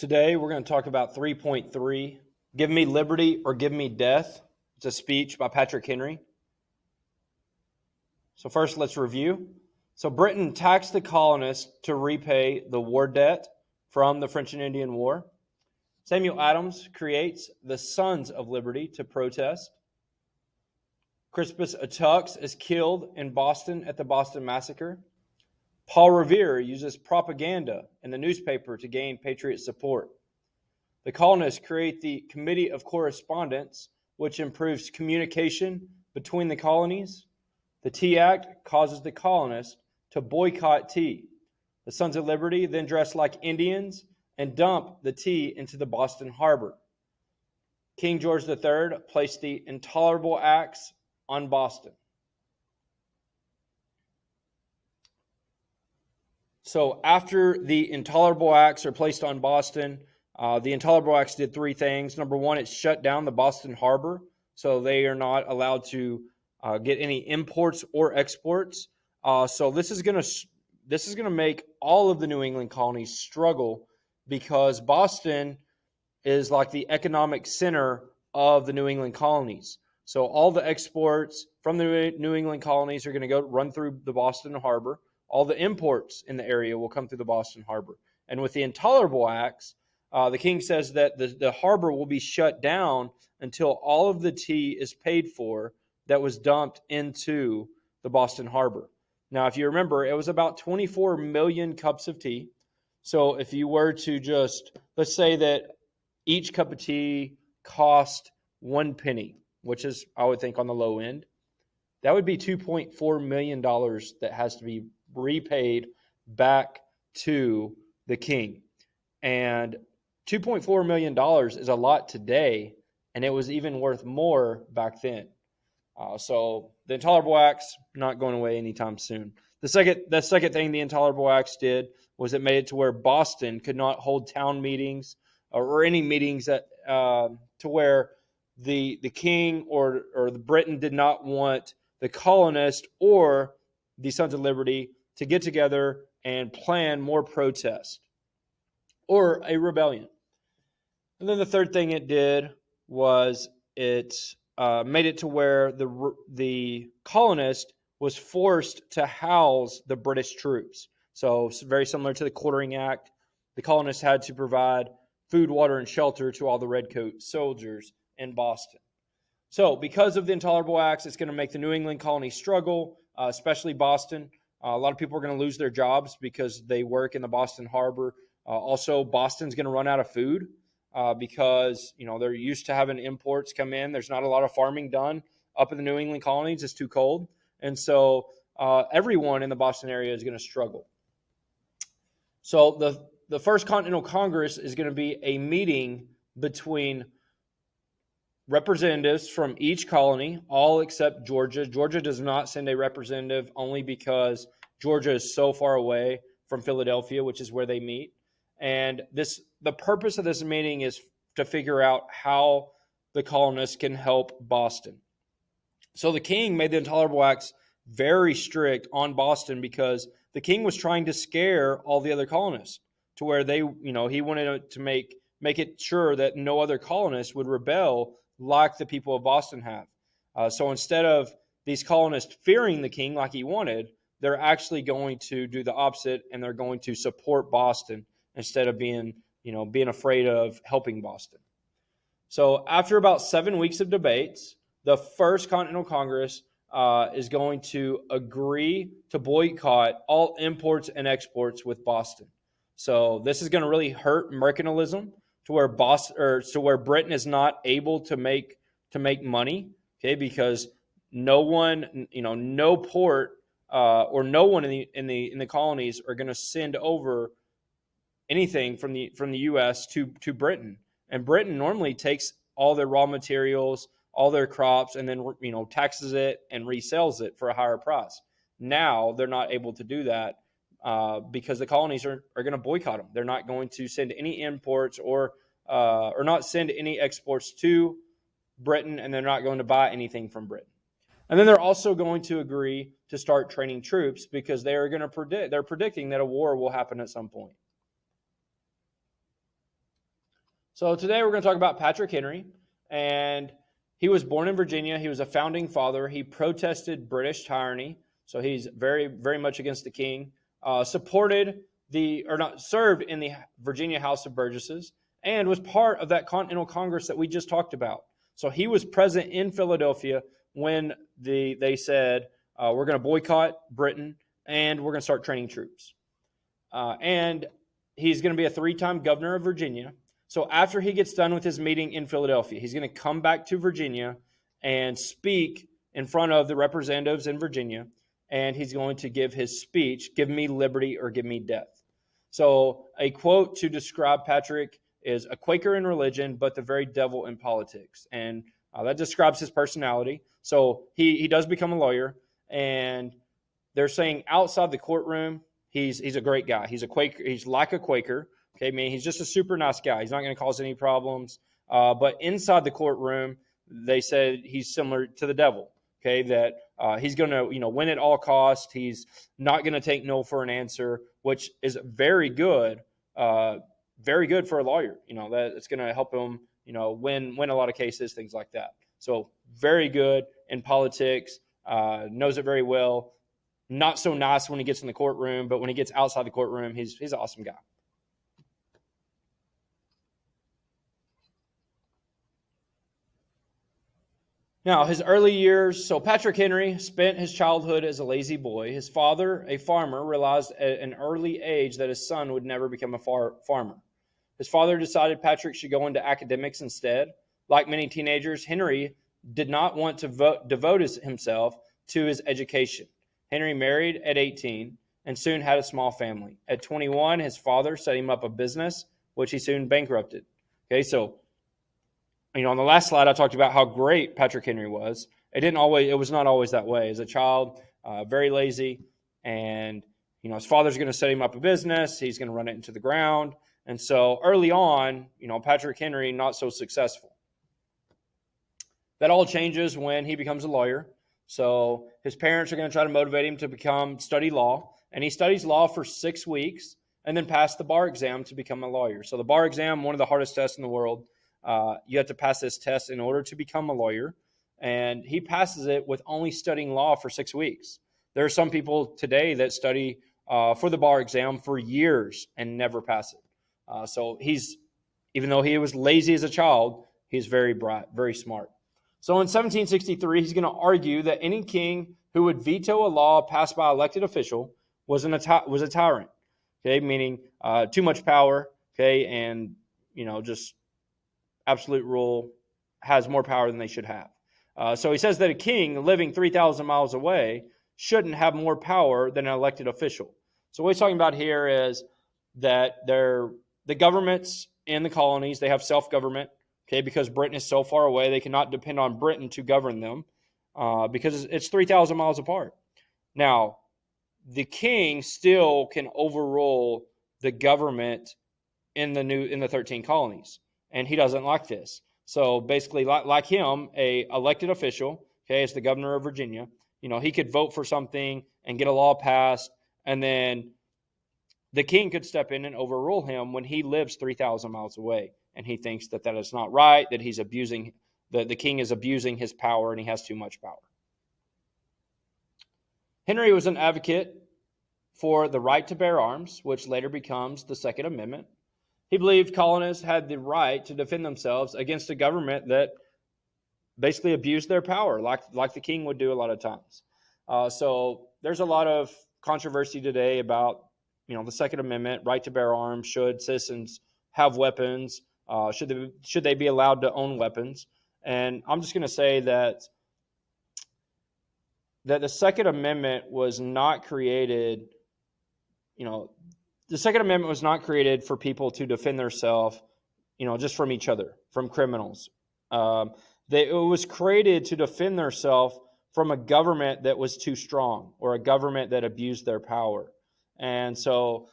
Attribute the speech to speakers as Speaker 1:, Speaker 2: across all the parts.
Speaker 1: Today, we're going to talk about 3.3, Give Me Liberty or Give Me Death. It's a speech by Patrick Henry. So first, let's review. So Britain taxed the colonists to repay the war debt from the French and Indian War. Samuel Adams creates the Sons of Liberty to protest. Crispus Attucks is killed in Boston at the Boston Massacre. Paul Revere uses propaganda in the newspaper to gain patriot support. The colonists create the Committee of Correspondence, which improves communication between the colonies. The Tea Act causes the colonists to boycott tea. The Sons of Liberty then dress like Indians and dump the tea into the Boston Harbor. King George III placed the Intolerable Acts on Boston. So after the Intolerable Acts are placed on Boston, the Intolerable Acts did three things. Number one, it shut down the Boston Harbor, so they are not allowed to get any imports or exports. So this is going to make all of the New England colonies struggle because Boston is like the economic center of the New England colonies. So all the exports from the New England colonies are going to go run through the Boston Harbor. All the imports in the area will come through the Boston Harbor. And with the Intolerable Acts, the king says that the harbor will be shut down until all of the tea is paid for that was dumped into the Boston Harbor. Now, if you remember, it was about 24 million cups of tea. So if you were to just, let's say that each cup of tea cost 1 penny, which is, I would think, on the low end, that would be $2.4 million that has to be repaid back to the king. And $2.4 million is a lot today, and it was even worth more back then. So the Intolerable Acts not going away anytime soon. The second thing the Intolerable Acts did was it made it to where Boston could not hold town meetings or any meetings that to where the king or the Britain did not want the colonists or the Sons of Liberty to get together and plan more protest or a rebellion. And then the third thing it did was it made it to where the colonist was forced to house the British troops. So very similar to the Quartering Act, the colonists had to provide food, water, and shelter to all the redcoat soldiers in Boston. So because of the Intolerable Acts, it's going to make the New England colony struggle, especially Boston. A lot of people are going to lose their jobs because they work in the Boston Harbor. Also, Boston's going to run out of food because they're used to having imports come in. There's not a lot of farming done up in the New England colonies. It's too cold. And so everyone in the Boston area is going to struggle. So the First Continental Congress is going to be a meeting between representatives from each colony, all except Georgia. Georgia does not send a representative only because Georgia is so far away from Philadelphia, which is where they meet. And the purpose of this meeting is to figure out how the colonists can help Boston. So the king made the Intolerable Acts very strict on Boston because the king was trying to scare all the other colonists to where he wanted to make it sure that no other colonists would rebel like the people of Boston have. So instead of these colonists fearing the king like he wanted, they're actually going to do the opposite, and they're going to support Boston instead of being afraid of helping Boston. So after about 7 weeks of debates, the First Continental Congress is going to agree to boycott all imports and exports with Boston. So this is going to really hurt mercantilism to where Britain is not able to make money, okay? Because no one, no port or no one in the colonies are going to send over anything from the U.S. to Britain, and Britain normally takes all their raw materials, all their crops, and then taxes it and resells it for a higher price. Now they're not able to do that because the colonies are going to boycott them. They're not going to send any imports or not send any exports to Britain, and they're not going to buy anything from Britain. And then they're also going to agree to start training troops because they're predicting that a war will happen at some point. So today we're going to talk about Patrick Henry, and he was born in Virginia. He was a founding father. He protested British tyranny, so he's very, very much against the king. Served in the Virginia House of Burgesses, and was part of that Continental Congress that we just talked about. So he was present in Philadelphia when they said, we're going to boycott Britain and we're going to start training troops. And he's going to be a 3-time governor of Virginia. So after he gets done with his meeting in Philadelphia, he's going to come back to Virginia and speak in front of the representatives in Virginia. And he's going to give his speech, "Give me liberty or give me death." So a quote to describe Patrick is "a Quaker in religion, but the very devil in politics." And that describes his personality. So he does become a lawyer, and they're saying outside the courtroom, he's a great guy. He's a Quaker. He's like a Quaker. Okay, I mean, he's just a super nice guy. He's not going to cause any problems. But inside the courtroom, they said he's similar to the devil. Okay, that he's going to win at all costs. He's not going to take no for an answer, which is very good for a lawyer. That it's going to help him win a lot of cases, things like that. So very good in politics. Knows it very well. Not so nice when he gets in the courtroom, but when he gets outside the courtroom, he's an awesome guy. Now, his early years. So Patrick Henry spent his childhood as a lazy boy. His father, a farmer, realized at an early age that his son would never become a farmer. His father decided Patrick should go into academics instead. Like many teenagers, Henry did not want to devote himself to his education. Henry married at 18 and soon had a small family. At 21, his father set him up a business, which he soon bankrupted. Okay, so on the last slide, I talked about how great Patrick Henry was. It was not always that way. As a child, very lazy, and his father's going to set him up a business. He's going to run it into the ground, and so early on, Patrick Henry not so successful. That all changes when he becomes a lawyer. So his parents are going to try to motivate him to study law, and he studies law for 6 weeks and then pass the bar exam to become a lawyer. So the bar exam, one of the hardest tests in the world. You have to pass this test in order to become a lawyer, and he passes it with only studying law for 6 weeks. There are some people today that study for the bar exam for years and never pass it. So even though he was lazy as a child, he's very bright, very smart. So in 1763, he's going to argue that any king who would veto a law passed by an elected official was a tyrant. Okay, meaning too much power. Okay, and just absolute rule, has more power than they should have. So he says that a king living 3,000 miles away shouldn't have more power than an elected official. So what he's talking about here is that the governments in the colonies, they have self-government, okay, because Britain is so far away, they cannot depend on Britain to govern them because it's 3,000 miles apart. Now, the king still can overrule the government in the 13 colonies. And he doesn't like this. So basically, like him, a elected official, okay, as the governor of Virginia, he could vote for something and get a law passed, and then the king could step in and overrule him when he lives 3,000 miles away, and he thinks that is not right, that he's abusing, the king is abusing his power, and he has too much power. Henry was an advocate for the right to bear arms, which later becomes the Second Amendment. He believed colonists had the right to defend themselves against a government that basically abused their power, like the king would do a lot of times. So there's a lot of controversy today about the Second Amendment, right to bear arms. Should citizens have weapons? Should they be allowed to own weapons? And I'm just going to say that the Second Amendment was not created. The Second Amendment was not created for people to defend themselves, just from each other, from criminals. It was created to defend themselves from a government that was too strong or a government that abused their power. And so,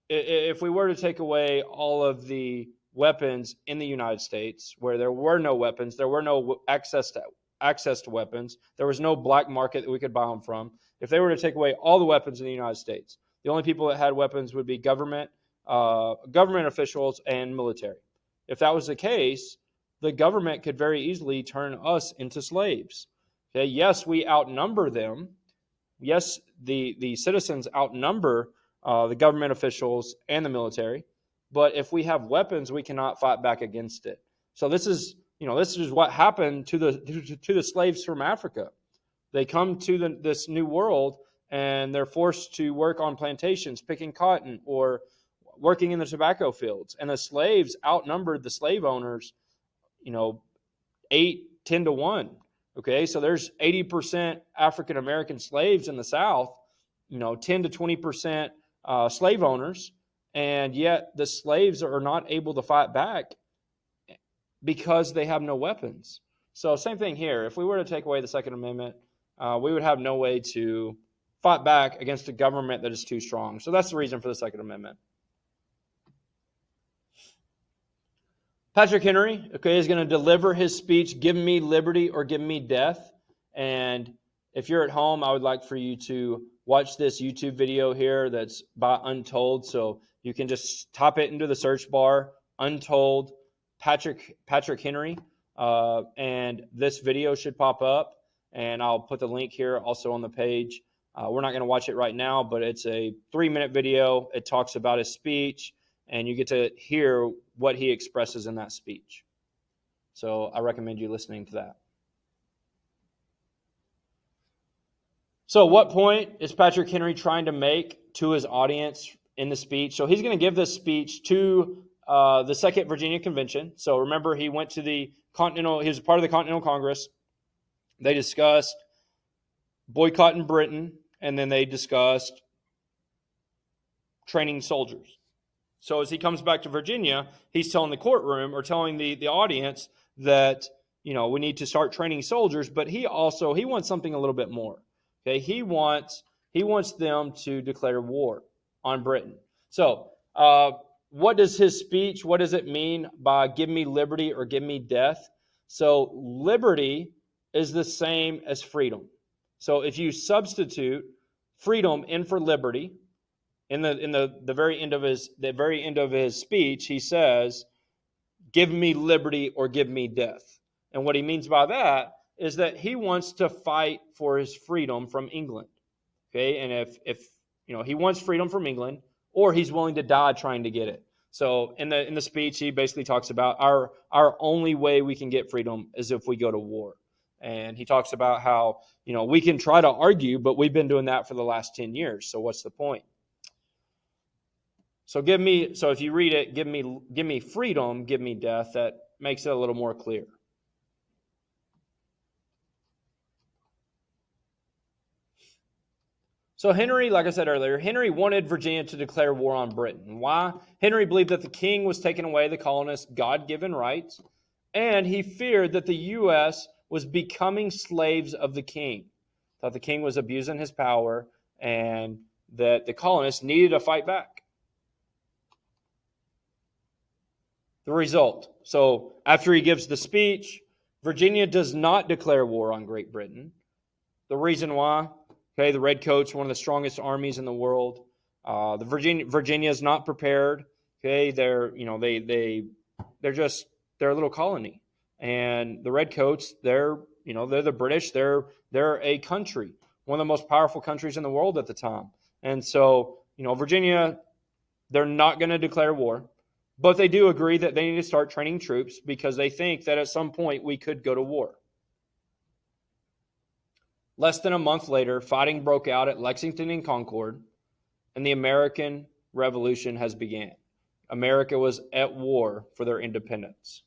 Speaker 1: if we were to take away all of the weapons in the United States, where there were no weapons, there were no access to weapons, there was no black market that we could buy them from. If they were to take away all the weapons in the United States, the only people that had weapons would be government officials and military. if that was the case, the government could very easily turn us into slaves. Okay, yes, we outnumber them. Yes, the citizens outnumber the government officials and the military, but if we have weapons, we cannot fight back against it. So this is what happened to the slaves from Africa. They come to this new world and they're forced to work on plantations, picking cotton or working in the tobacco fields. And the slaves outnumbered the slave owners, 10 to 1. Okay, so there's 80% African American slaves in the South, 10 to 20% slave owners, and yet the slaves are not able to fight back because they have no weapons. So same thing here. If we were to take away the Second Amendment, we would have no way to fight back against a government that is too strong. So that's the reason for the Second Amendment. Patrick Henry, is going to deliver his speech, "Give me liberty or give me death." And if you're at home, I would like for you to watch this YouTube video here that's by Untold. So you can just type it into the search bar, Untold, Patrick Henry, and this video should pop up. And I'll put the link here also on the page. We're not going to watch it right now, but it's a 3-minute video. It talks about his speech, and you get to hear what he expresses in that speech. So I recommend you listening to that. So what point is Patrick Henry trying to make to his audience in the speech? So he's going to give this speech to the Second Virginia Convention. So remember, he went to he was part of the Continental Congress. They discussed boycotting Britain, and then they discussed training soldiers. So as he comes back to Virginia, he's telling the courtroom or telling the audience that, we need to start training soldiers, but he wants something a little bit more. Okay, he wants them to declare war on Britain. So what does his speech, what does it mean by "give me liberty or give me death"? So liberty is the same as freedom. So if you substitute freedom in for liberty, in the very end of his speech, he says, "Give me liberty or give me death." And what he means by that is that he wants to fight for his freedom from England. Okay, and if he wants freedom from England, or he's willing to die trying to get it. So in the speech, he basically talks about our only way we can get freedom is if we go to war. And he talks about how, we can try to argue, but we've been doing that for the last 10 years. So what's the point? So if you read it, give me freedom, give me death, that makes it a little more clear. So Henry, like I said earlier, Henry wanted Virginia to declare war on Britain. Why? Henry believed that the king was taking away the colonists' God-given rights, and he feared that the U.S. was becoming slaves of the king. Thought the king was abusing his power, and that the colonists needed to fight back. The result. So after he gives the speech, Virginia does not declare war on Great Britain. The reason why? Okay, the Redcoats, one of the strongest armies in the world. Virginia is not prepared. Okay, they're a little colony, and the Redcoats, they're the British. They're a country, one of the most powerful countries in the world at the time. And so Virginia, they're not going to declare war, but they do agree that they need to start training troops because they think that at some point we could go to war. Less than a month later, fighting broke out at Lexington and Concord, and the American Revolution has begun. America was at war for their independence.